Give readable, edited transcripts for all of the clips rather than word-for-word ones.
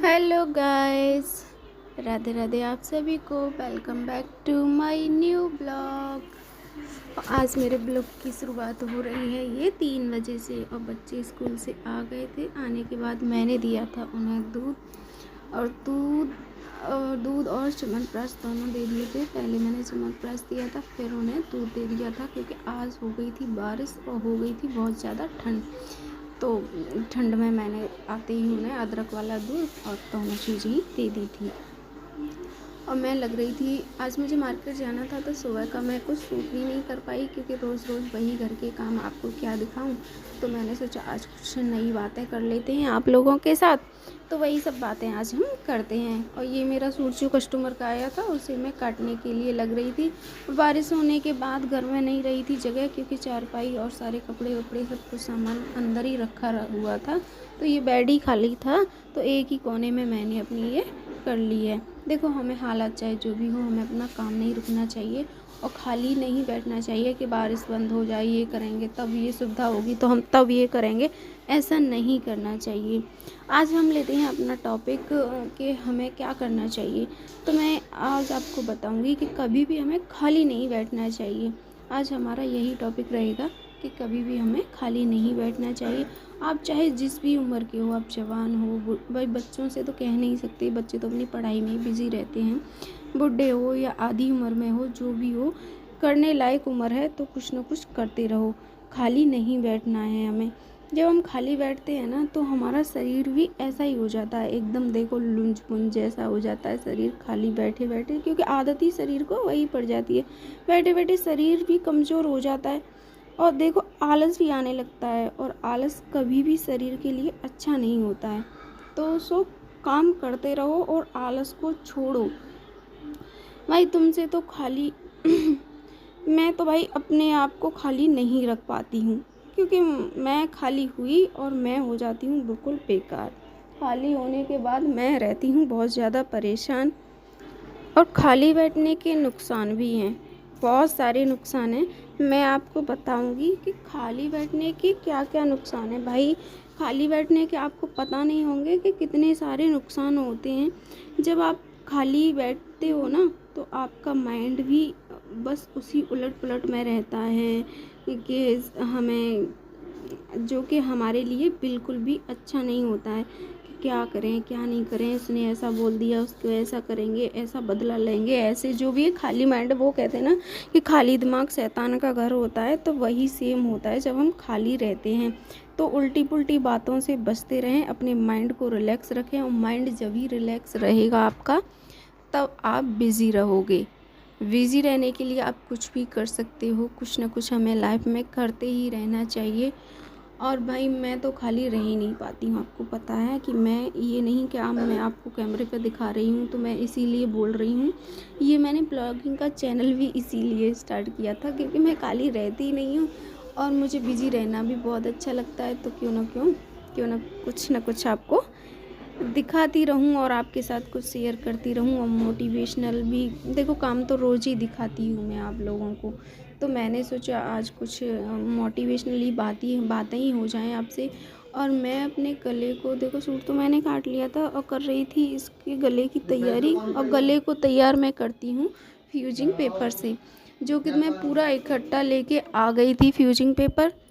Hello guys, Radhe Radhe आप सभी को। Welcome back to my new blog. आज मेरे ब्लॉग की शुरुआत हो रही है ये 3 बजे से और बच्चे स्कूल से आ गए थे। आने के बाद मैंने दिया था उन्हें दूध और च्यवनप्राश दोनों दे दिए थे। पहले मैंने च्यवनप्राश दिया था, फिर उन्हें दूध दे दिया था क्योंकि आज हो गई थी बारिश और हो गई थी बहुत ज़्यादा ठंड। तो ठंड में मैंने आते ही उन्हें अदरक वाला दूध और दोनों चीज़ें ही दे दी थी। और मैं लग रही थी, आज मुझे मार्केट जाना था तो सुबह का मैं कुछ शूट भी नहीं कर पाई क्योंकि रोज़ रोज़ वही घर के काम आपको क्या दिखाऊं। तो मैंने सोचा आज कुछ नई बातें कर लेते हैं आप लोगों के साथ। तो वही सब बातें आज हम करते हैं। और ये मेरा सूट जो कस्टमर का आया था उसे मैं काटने के लिए लग रही थी। बारिश होने के बाद घर में नहीं रही थी जगह, क्योंकि चारपाई और सारे कपड़े वपड़े सब कुछ सामान अंदर ही रखा हुआ था। तो ये बेड ही खाली था, तो एक ही कोने में मैंने अपनी ये कर ली है। देखो, हमें हालात चाहे जो भी हो, हमें अपना काम नहीं रुकना चाहिए और खाली नहीं बैठना चाहिए कि बारिश बंद हो जाए, ये करेंगे तब ये सुविधा होगी तो हम तब ये करेंगे। ऐसा नहीं करना चाहिए। आज हम लेते हैं अपना टॉपिक कि हमें क्या करना चाहिए। तो मैं आज आपको बताऊंगी कि कभी भी हमें खाली नहीं बैठना चाहिए। आज हमारा यही टॉपिक रहेगा कि कभी भी हमें खाली नहीं बैठना चाहिए। आप चाहे जिस भी उम्र के हो, आप जवान हो, भाई बच्चों से तो कह नहीं सकते, बच्चे तो अपनी पढ़ाई में ही बिज़ी रहते हैं। बूढ़े हो या आधी उम्र में हो, जो भी हो, करने लायक उम्र है तो कुछ ना कुछ करते रहो। खाली नहीं बैठना है हमें। जब हम खाली बैठते हैं ना तो हमारा शरीर भी ऐसा ही हो जाता है, एकदम देखो लुंज पुंज जैसा हो जाता है शरीर खाली बैठे बैठे, क्योंकि आदत ही शरीर को वही पड़ जाती है। बैठे बैठे शरीर भी कमज़ोर हो जाता है और देखो आलस भी आने लगता है, और आलस कभी भी शरीर के लिए अच्छा नहीं होता है। तो काम करते रहो और आलस को छोड़ो। भाई तुमसे तो खाली मैं तो भाई अपने आप को खाली नहीं रख पाती हूँ, क्योंकि मैं खाली हुई और मैं हो जाती हूँ बिल्कुल बेकार। खाली होने के बाद मैं रहती हूँ बहुत ज़्यादा परेशान। और खाली बैठने के नुकसान भी हैं, बहुत सारे नुकसान हैं। मैं आपको बताऊंगी कि खाली बैठने के क्या क्या नुकसान है। भाई खाली बैठने के आपको पता नहीं होंगे कि कितने सारे नुकसान होते हैं। जब आप खाली बैठते हो ना तो आपका माइंड भी बस उसी उलट पुलट में रहता है कि हमें, जो कि हमारे लिए बिल्कुल भी अच्छा नहीं होता है कि क्या करें क्या नहीं करें, इसने ऐसा बोल दिया उसको ऐसा करेंगे, ऐसा बदला लेंगे, ऐसे जो भी है। खाली माइंड, वो कहते हैं ना कि खाली दिमाग शैतान का घर होता है, तो वही सेम होता है जब हम खाली रहते हैं। तो उल्टी पुल्टी बातों से बचते रहें, अपने माइंड को रिलैक्स रखें। और माइंड जब ही रिलैक्स रहेगा आपका तब आप बिज़ी रहोगे। बिज़ी रहने के लिए आप कुछ भी कर सकते हो, कुछ ना कुछ हमें लाइफ में करते ही रहना चाहिए। और भाई मैं तो खाली रह ही नहीं पाती हूँ, आपको पता है कि मैं ये नहीं कि मैं आपको कैमरे पर दिखा रही हूँ तो मैं इसीलिए बोल रही हूँ। ये मैंने ब्लॉगिंग का चैनल भी इसीलिए स्टार्ट किया था क्योंकि मैं खाली रहती ही नहीं हूँ और मुझे बिज़ी रहना भी बहुत अच्छा लगता है। तो क्यों ना कुछ ना कुछ आपको दिखाती रहूं और आपके साथ कुछ शेयर करती रहूं। और मोटिवेशनल भी, देखो काम तो रोज़ ही दिखाती हूँ मैं आप लोगों को। तो मैंने सोचा आज कुछ मोटिवेशनली बातें ही हो जाएं आपसे। और मैं अपने गले को, देखो सूट तो मैंने काट लिया था और कर रही थी इसके गले की तैयारी। और गले को तैयार मैं करती हूँ फ्यूजिंग पेपर से, जो कि मैं पूरा इकट्ठा लेके आ गई थी फ्यूजिंग पेपर।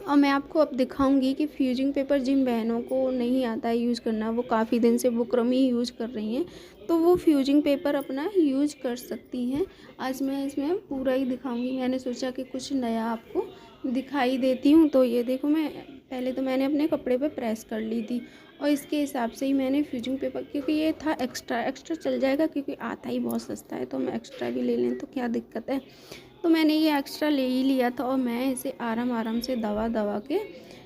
और मैं आपको अब दिखाऊंगी कि फ्यूजिंग पेपर जिन बहनों को नहीं आता है यूज़ करना, वो काफ़ी दिन से बुकरम ही यूज़ कर रही हैं, तो वो फ्यूजिंग पेपर अपना यूज़ कर सकती हैं। आज मैं इसमें पूरा ही दिखाऊंगी। मैंने सोचा कि कुछ नया आपको दिखाई देती हूँ। तो ये देखो, मैं पहले तो मैंने अपने कपड़े पे प्रेस कर ली थी और इसके हिसाब से ही मैंने फ्यूजिंग पेपर, क्योंकि ये था एक्स्ट्रा चल जाएगा क्योंकि आता ही बहुत सस्ता है, तो हम एक्स्ट्रा भी ले लें तो क्या दिक्कत है। तो मैंने ये एक्स्ट्रा ले ही लिया था और मैं इसे आराम से दबा के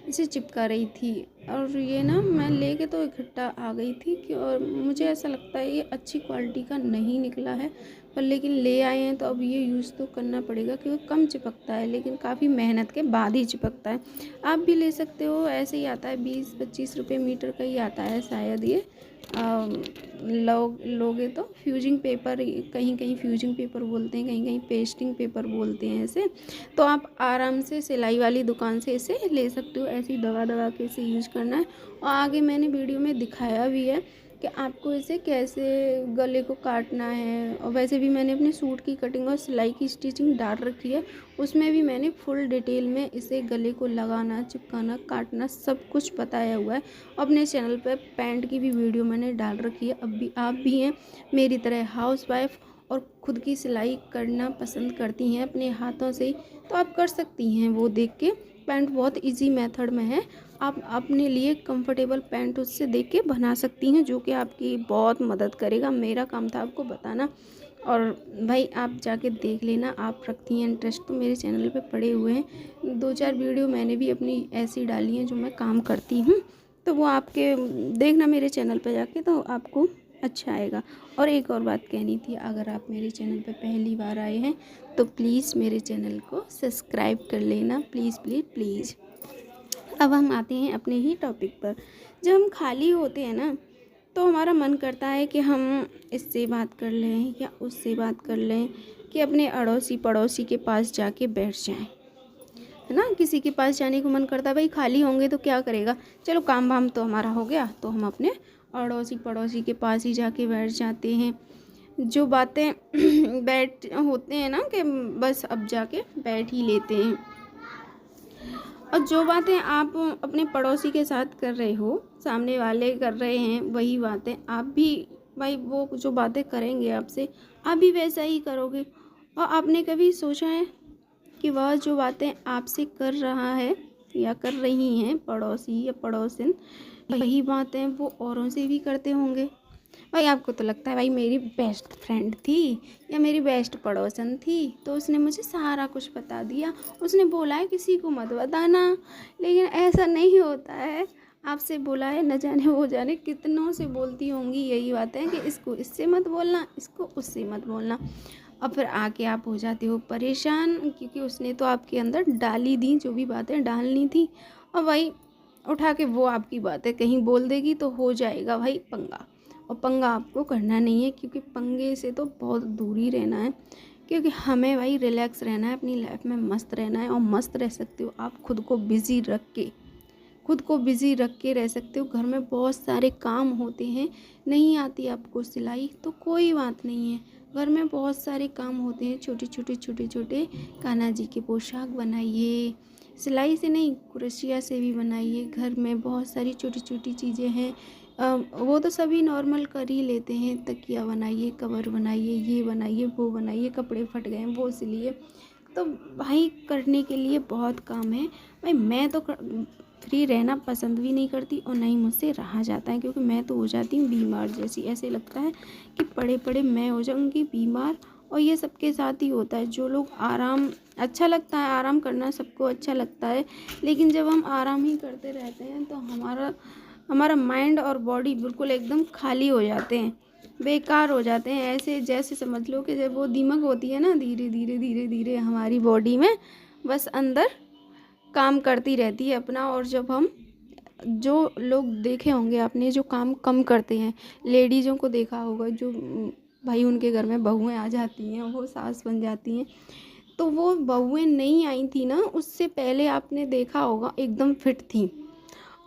इसे चिपका रही थी। और ये ना मैं लेके तो इकट्ठा आ गई थी कि, और मुझे ऐसा लगता है ये अच्छी क्वालिटी का नहीं निकला है, पर लेकिन ले आए हैं तो अब ये यूज़ तो करना पड़ेगा क्योंकि कम चिपकता है लेकिन काफ़ी मेहनत के बाद ही चिपकता है। आप भी ले सकते हो, ऐसे ही आता है 20-25 रुपये मीटर का ही आता है शायद ये। लोगे तो फ्यूजिंग पेपर, कहीं कहीं फ्यूजिंग पेपर बोलते हैं, कहीं कहीं पेस्टिंग पेपर बोलते हैं इसे। तो आप आराम से सिलाई वाली दुकान से इसे ले सकते हो। ऐसी दबा दबा के इसे यूज करना है। और आगे मैंने वीडियो में दिखाया भी है कि आपको इसे कैसे गले को काटना है। और वैसे भी मैंने अपने सूट की कटिंग और सिलाई की स्टिचिंग डाल रखी है, उसमें भी मैंने फुल डिटेल में इसे गले को लगाना, चिपकाना, काटना सब कुछ बताया हुआ है। अपने चैनल पर पैंट की भी वीडियो मैंने डाल रखी है। अब भी आप भी हैं मेरी तरह हाउसवाइफ और खुद की सिलाई करना पसंद करती हैं अपने हाथों से ही, तो आप कर सकती हैं वो देख के। पैंट बहुत इजी मेथड में है, आप अपने लिए कंफर्टेबल पैंट उससे देख के बना सकती हैं, जो कि आपकी बहुत मदद करेगा। मेरा काम था आपको बताना, और भाई आप जाके देख लेना। आप रखती हैं इंटरेस्ट तो मेरे चैनल पे पड़े हुए हैं 2-4 वीडियो मैंने भी अपनी ऐसी डाली हैं जो मैं काम करती हूँ, तो वो आपके देखना मेरे चैनल पे जाके, तो आपको अच्छा आएगा। और एक और बात कहनी थी, अगर आप मेरे चैनल पे पहली बार आए हैं तो प्लीज़ मेरे चैनल को सब्सक्राइब कर लेना, प्लीज़ प्लीज़ प्लीज़। अब हम आते हैं अपने ही टॉपिक पर। जब हम खाली होते हैं ना, तो हमारा मन करता है कि हम इससे बात कर लें या उससे बात कर लें, कि अपने अड़ोसी पड़ोसी के पास जाके बैठ जाएं, है ना। किसी के पास जाने को मन करता है, भाई खाली होंगे तो क्या करेगा, चलो काम वाम तो हमारा हो गया, तो हम अपने अड़ोसी पड़ोसी के पास ही जाके बैठ जाते हैं। जो बातें बैठ होते हैं ना कि बस अब जाके बैठ ही लेते हैं। और जो बातें आप अपने पड़ोसी के साथ कर रहे हो, सामने वाले कर रहे हैं, वही बातें आप भी, भाई वो जो बातें करेंगे आपसे, आप भी वैसा ही करोगे। और आपने कभी सोचा है कि वह जो बातें आपसे कर रहा है या कर रही हैं पड़ोसी या पड़ोसिन, वही बातें वो औरों से भी करते होंगे। भाई आपको तो लगता है भाई मेरी बेस्ट फ्रेंड थी या मेरी बेस्ट पड़ोसन थी, तो उसने मुझे सारा कुछ बता दिया, उसने बोला है किसी को मत बताना। लेकिन ऐसा नहीं होता है। आपसे बोला है, न जाने वो जाने कितनों से बोलती होंगी यही बातें कि इसको इससे मत बोलना, इसको उससे मत बोलना। और फिर आके आप हो जाते हो परेशान, क्योंकि उसने तो आपके अंदर डाली दी जो भी बातें डालनी थी, और भाई उठा के वो आपकी बातें कहीं बोल देगी तो हो जाएगा भाई पंगा। और पंगा आपको करना नहीं है, क्योंकि पंगे से तो बहुत दूर ही रहना है। क्योंकि हमें भाई रिलैक्स रहना है, अपनी लाइफ में मस्त रहना है। और मस्त रह सकते हो आप खुद को बिज़ी रख के रह सकते हो। घर में बहुत सारे काम होते हैं, नहीं आती आपको सिलाई तो कोई बात नहीं है, घर में बहुत सारे काम होते हैं, छोटे छोटे कान्हा जी के पोशाक बनाइए, सिलाई से नहीं क्रोशिया से भी बनाइए। घर में बहुत सारी छोटी छोटी चीज़ें हैं, वो तो सभी नॉर्मल कर ही लेते हैं। तकिया बनाइए, कवर बनाइए, ये बनाइए, वो बनाइए, कपड़े फट गए हैं वो सिलिए। तो भाई करने के लिए बहुत काम है। भाई मैं तो फ्री रहना पसंद भी नहीं करती, और नहीं मुझसे रहा जाता है, क्योंकि मैं तो हो जाती हूँ बीमार जैसी। ऐसे लगता है कि पड़े पड़े मैं हो जाऊँगी बीमार। और ये सबके साथ ही होता है। जो लोग आराम, अच्छा लगता है आराम करना, सबको अच्छा लगता है, लेकिन जब हम आराम ही करते रहते हैं तो हमारा माइंड और बॉडी बिल्कुल एकदम खाली हो जाते हैं, बेकार हो जाते हैं। ऐसे जैसे समझ लो कि जब वो दीमक होती है ना, धीरे धीरे धीरे धीरे हमारी बॉडी में बस अंदर काम करती रहती है अपना। और जब हम, जो लोग देखे होंगे आपने जो काम कम करते हैं, लेडीज़ों को देखा होगा जो भाई उनके घर में बहुएं आ जाती हैं, वो सास बन जाती हैं, तो वो बहुएं नहीं आई थी ना, उससे पहले आपने देखा होगा एकदम फिट थी।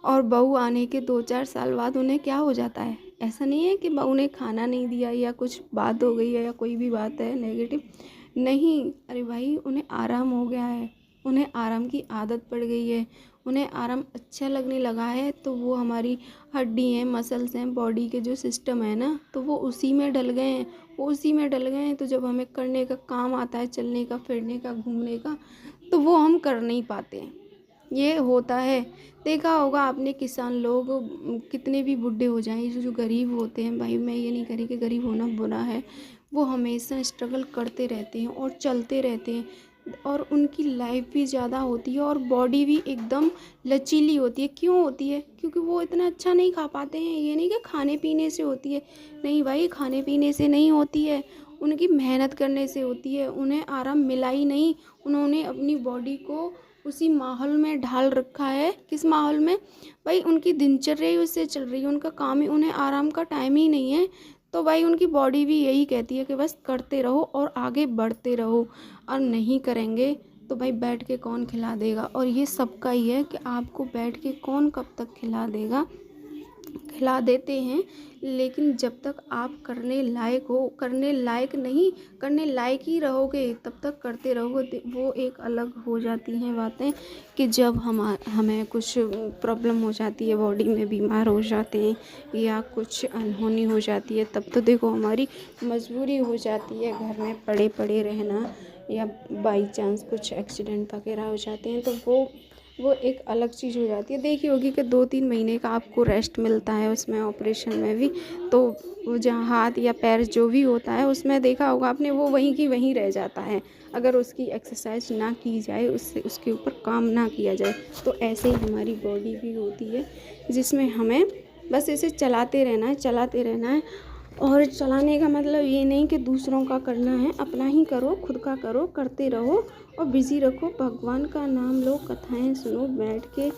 और बहू आने के 2-4 साल बाद उन्हें क्या हो जाता है, ऐसा नहीं है कि बहू ने खाना नहीं दिया या कुछ बात हो गई है या कोई भी बात है नेगेटिव, नहीं, अरे भाई उन्हें आराम हो गया है, उन्हें आराम की आदत पड़ गई है, उन्हें आराम अच्छा लगने लगा है। तो वो हमारी हड्डी हैं, मसल्स हैं, बॉडी के जो सिस्टम है ना, तो वो उसी में डल गए हैं, वो उसी में डल गए हैं। तो जब हमें करने का काम आता है, चलने का, फिरने का, घूमने का, तो वो हम कर नहीं पाते हैं। ये होता है। देखा होगा आपने किसान लोग कितने भी बूढ़े हो जाएं, जो गरीब होते हैं, भाई मैं ये नहीं करी कि गरीब होना बुरा है, वो हमेशा स्ट्रगल करते रहते हैं और चलते रहते हैं, और उनकी लाइफ भी ज़्यादा होती है और बॉडी भी एकदम लचीली होती है। क्यों होती है? क्योंकि वो इतना अच्छा नहीं खा पाते हैं। ये नहीं कि खाने पीने से होती है, नहीं भाई, खाने पीने से नहीं होती है, उनकी मेहनत करने से होती है। उन्हें आराम मिला ही नहीं, उन्होंने अपनी बॉडी को उसी माहौल में ढाल रखा है। किस माहौल में? भाई उनकी दिनचर्या ही उससे चल रही है, उनका काम ही, उन्हें आराम का टाइम ही नहीं है। तो भाई उनकी बॉडी भी यही कहती है कि बस करते रहो और आगे बढ़ते रहो, और नहीं करेंगे तो भाई बैठ के कौन खिला देगा। और ये सबका ही है कि आपको बैठ के कौन कब तक खिला देगा। खिला देते हैं, लेकिन जब तक आप करने लायक हो, करने लायक नहीं, करने लायक ही रहोगे तब तक करते रहोगे। वो एक अलग हो जाती हैं बातें कि जब हमें कुछ प्रॉब्लम हो जाती है, बॉडी में बीमार हो जाते हैं या कुछ अनहोनी हो जाती है, तब तो देखो हमारी मजबूरी हो जाती है घर में पड़े पड़े रहना, या बाई चांस कुछ एक्सीडेंट वगैरह हो जाते हैं तो वो एक अलग चीज़ हो जाती है। देखी होगी कि 2-3 महीने का आपको रेस्ट मिलता है उसमें, ऑपरेशन में भी। तो वो जहाँ हाथ या पैर जो भी होता है उसमें देखा होगा आपने, वो वहीं की वहीं रह जाता है अगर उसकी एक्सरसाइज ना की जाए, उससे उसके ऊपर काम ना किया जाए। तो ऐसे ही हमारी बॉडी भी होती है जिसमें हमें बस इसे चलाते रहना है, चलाते रहना है। और चलाने का मतलब ये नहीं कि दूसरों का करना है, अपना ही करो, खुद का करो, करते रहो और बिज़ी रखो। भगवान का नाम लो, कथाएं सुनो बैठ के,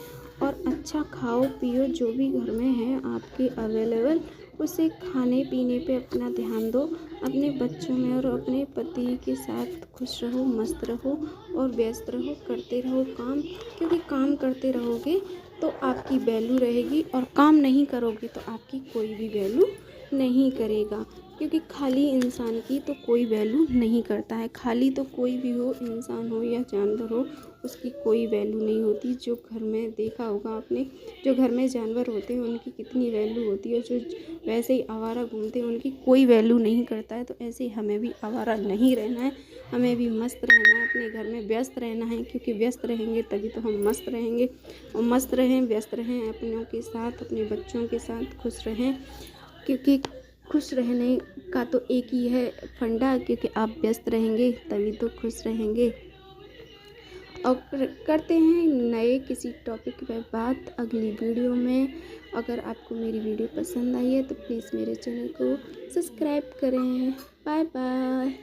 और अच्छा खाओ पियो, जो भी घर में है आपके अवेलेबल, उसे खाने पीने पे अपना ध्यान दो। अपने बच्चों में और अपने पति के साथ खुश रहो, मस्त रहो और व्यस्त रहो, करते रहो काम। क्योंकि काम करते रहोगे तो आपकी वैल्यू रहेगी, और काम नहीं करोगे तो आपकी कोई भी वैल्यू नहीं करेगा। क्योंकि खाली इंसान की तो कोई वैल्यू नहीं करता है। खाली तो कोई भी हो, इंसान हो या जानवर हो, उसकी कोई वैल्यू नहीं होती। जो घर में देखा होगा आपने, जो घर में जानवर होते हैं उनकी कितनी वैल्यू होती है, जो वैसे ही आवारा घूमते हैं उनकी कोई वैल्यू नहीं करता है। तो ऐसे ही हमें भी आवारा नहीं रहना है, हमें भी मस्त रहना है, अपने घर में व्यस्त रहना है। क्योंकि व्यस्त रहेंगे तभी तो हम मस्त रहेंगे। और मस्त रहें, व्यस्त रहें अपनों के साथ, अपने बच्चों के साथ खुश रहें। क्योंकि खुश रहने का तो एक ही है फंडा, क्योंकि आप व्यस्त रहेंगे तभी तो खुश रहेंगे। और करते हैं नए किसी टॉपिक पर बात अगली वीडियो में। अगर आपको मेरी वीडियो पसंद आई है तो प्लीज़ मेरे चैनल को सब्सक्राइब करें। Bye bye.